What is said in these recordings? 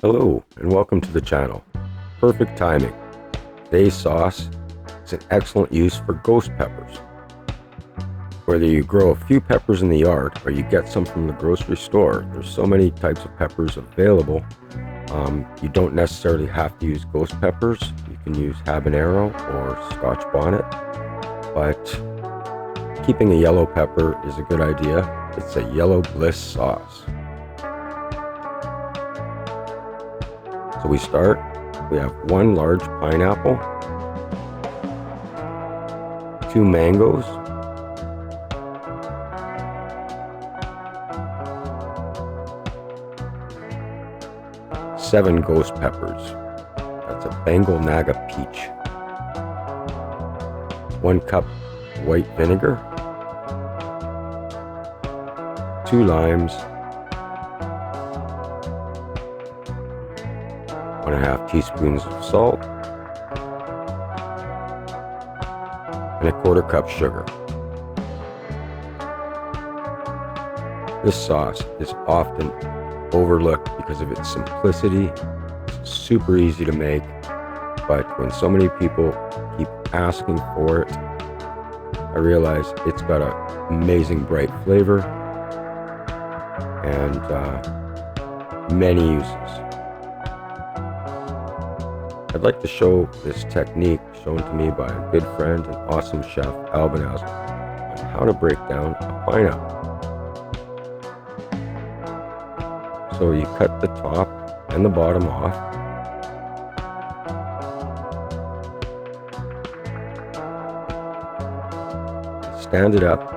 Hello and welcome to the channel. Perfect timing. Today's sauce is an excellent use for ghost peppers. Whether you grow a few peppers in the yard or you get some from the grocery store, there's so many types of peppers available. You don't necessarily have to use ghost peppers. You can use habanero or Scotch bonnet, but keeping a yellow pepper is a good idea. It's a yellow bliss sauce. So we have one large pineapple, 2 mangoes, seven ghost peppers. That's a Bengal Naga peach. 1 cup white vinegar, 2 limes, 1.5 teaspoons of salt, and 1/4 cup sugar. This sauce is often overlooked because of its simplicity. It's super easy to make, but when so many people keep asking for it, I realize it's got an amazing bright flavor and many uses. I'd like to show this technique shown to me by a good friend and awesome chef, Albanaz, on how to break down a pineapple. So you cut the top and the bottom off. Stand it up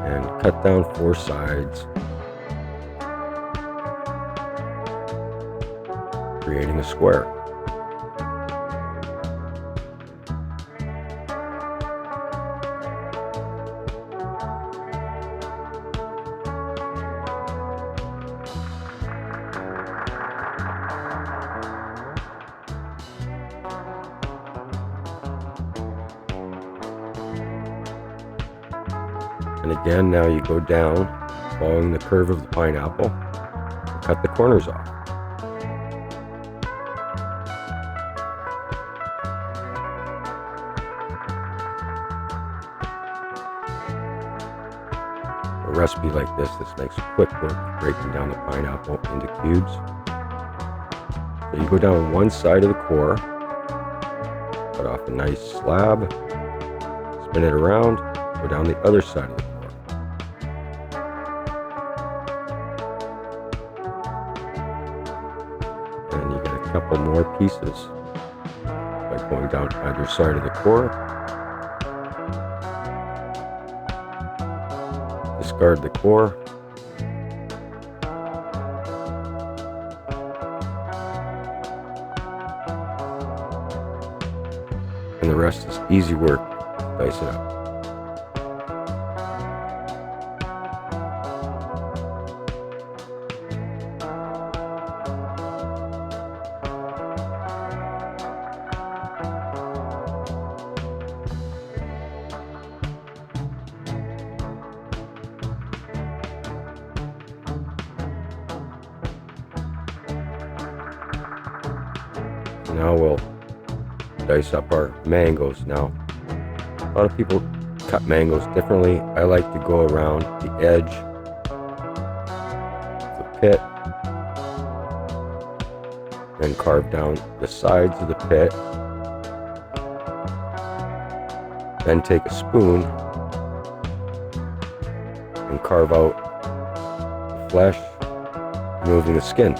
and cut down 4 sides, creating a square. And again, now you go down, following the curve of the pineapple, and cut the corners off. A recipe like this makes quick work of breaking down the pineapple into cubes. So you go down one side of the core, cut off a nice slab, spin it around, go down the other side of the core. And you get a couple more pieces by going down either side of the core. Discard the core. And the rest is easy work. Dice it up. Now we'll dice up our mangoes. Now, a lot of people cut mangoes differently. I like to go around the edge of the pit, then carve down the sides of the pit, then take a spoon and carve out the flesh, removing the skin.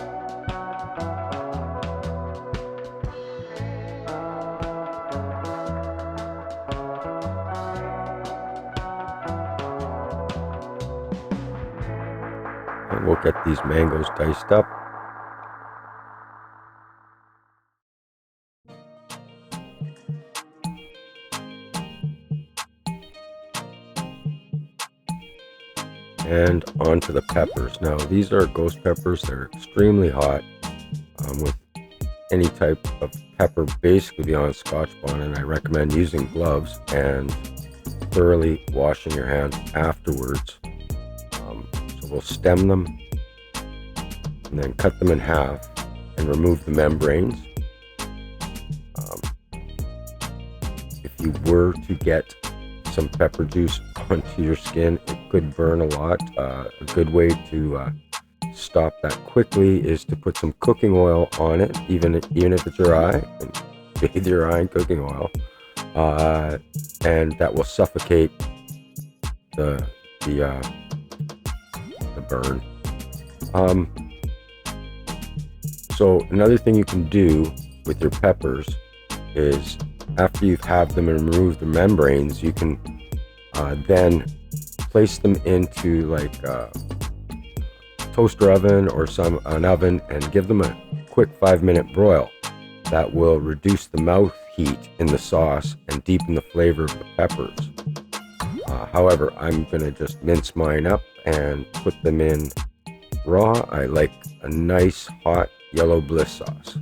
And we'll get these mangoes diced up. And onto the peppers. Now these are ghost peppers. They're extremely hot. With any type of pepper basically beyond Scotch bonnet, I recommend using gloves and thoroughly washing your hands afterwards. So we'll stem them and then cut them in half and remove the membranes. If you were to get some pepper juice onto your skin, it could burn a lot. A good way to stop that quickly is to put some cooking oil on it, even if it's your eye, and bathe your eye in cooking oil, and that will suffocate the burn. So another thing you can do with your peppers is, after you've had them and removed the membranes, you can then place them into like a toaster oven or an oven and give them a quick 5-minute broil. That will reduce the mouth heat in the sauce and deepen the flavor of the peppers. However, I'm going to just mince mine up and put them in raw. I like a nice hot yellow bliss sauce.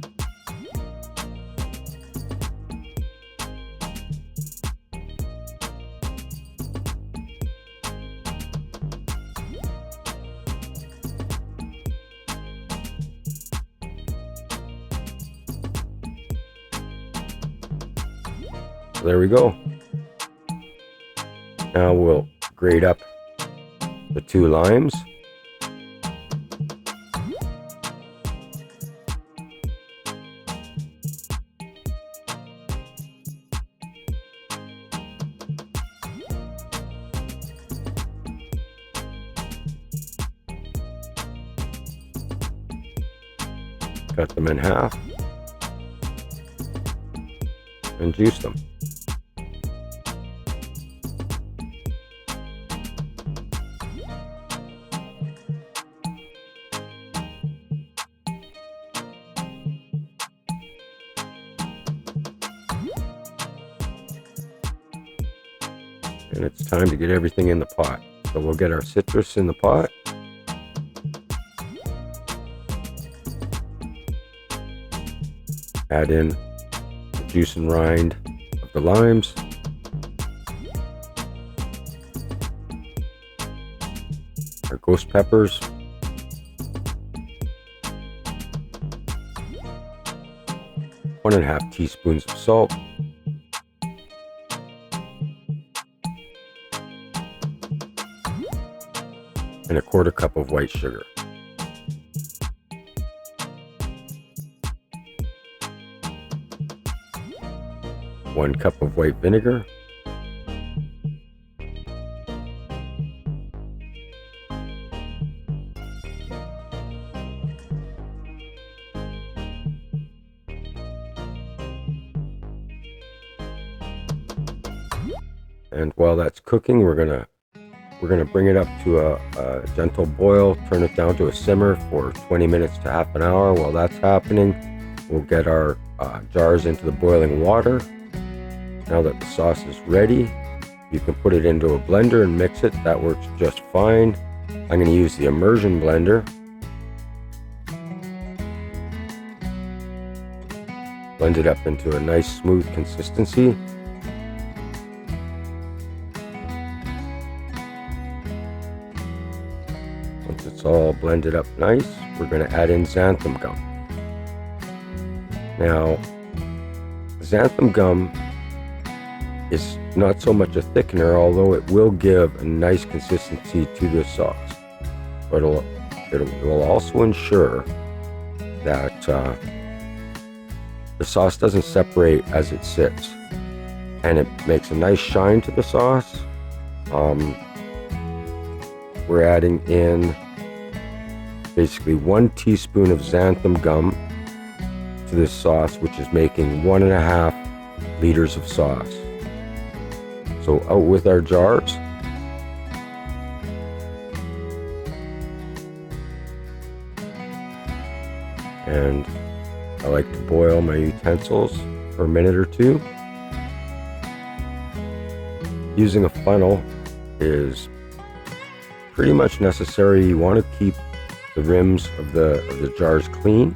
So there we go. Now we'll grate up the 2 limes. Cut them in half and juice them. And it's time to get everything in the pot. So we'll get our citrus in the pot. Add in the juice and rind of the limes. Our ghost peppers. One and a half teaspoons of salt. And a 1/4 cup of white sugar. One cup of white vinegar. And while that's cooking, we're gonna bring it up to a gentle boil, turn it down to a simmer for 20 minutes to half an hour. While that's happening, we'll get our jars into the boiling water. Now that the sauce is ready, you can put it into a blender and mix it. That works just fine. I'm going to use the immersion blender. Blend it up into a nice smooth consistency. Once it's all blended up nice, we're going to add in xanthan gum. Now, xanthan gum is not so much a thickener, although it will give a nice consistency to this sauce. But it will also ensure that the sauce doesn't separate as it sits, and it makes a nice shine to the sauce. We're adding in basically 1 teaspoon of xanthan gum to this sauce, which is making 1.5 liters of sauce. So out with our jars. And I like to boil my utensils for a minute or 2. Using a funnel is pretty much necessary. You want to keep the rims of the jars clean.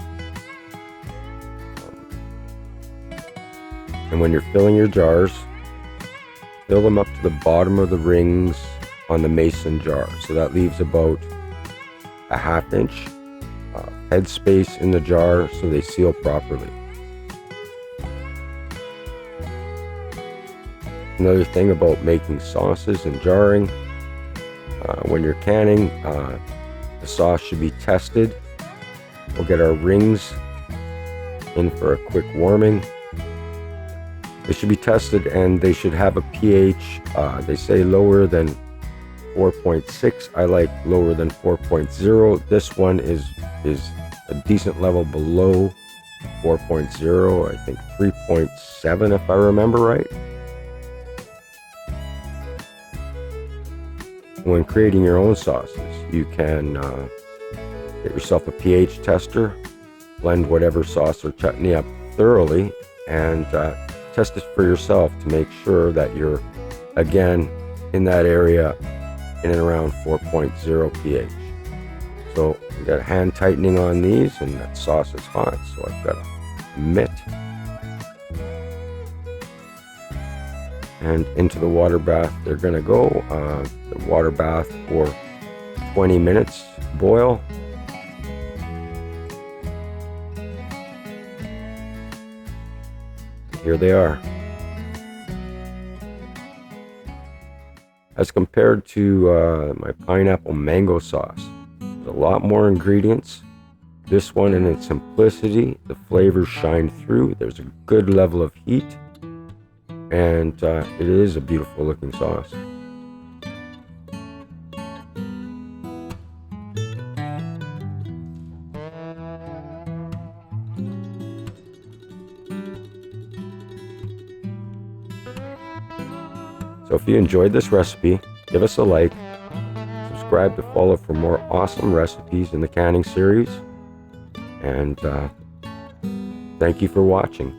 And when you're filling your jars, fill them up to the bottom of the rings on the mason jar. So that leaves about a 1/2 inch headspace in the jar so they seal properly. Another thing about making sauces and jarring, when you're canning, the sauce should be tested. We'll get our rings in for a quick warming. They should be tested and they should have a pH, they say lower than 4.6. I like lower than 4.0. This one is a decent level below 4.0. I think 3.7 if I remember right. When creating your own sauces, you can get yourself a pH tester, blend whatever sauce or chutney up thoroughly, and test it for yourself to make sure that you're, again, in that area in and around 4.0 pH. So we got hand tightening on these, and that sauce is hot, so I've got a mitt. And into the water bath they're gonna go. The water bath for 20 minutes boil. Here they are. As compared to my pineapple mango sauce, there's a lot more ingredients. This one, in its simplicity, the flavors shine through. There's a good level of heat, and it is a beautiful looking sauce. So if you enjoyed this recipe, give us a like, subscribe to follow for more awesome recipes in the canning series, and thank you for watching.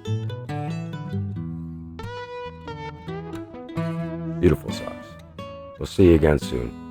Beautiful sauce. We'll see you again soon.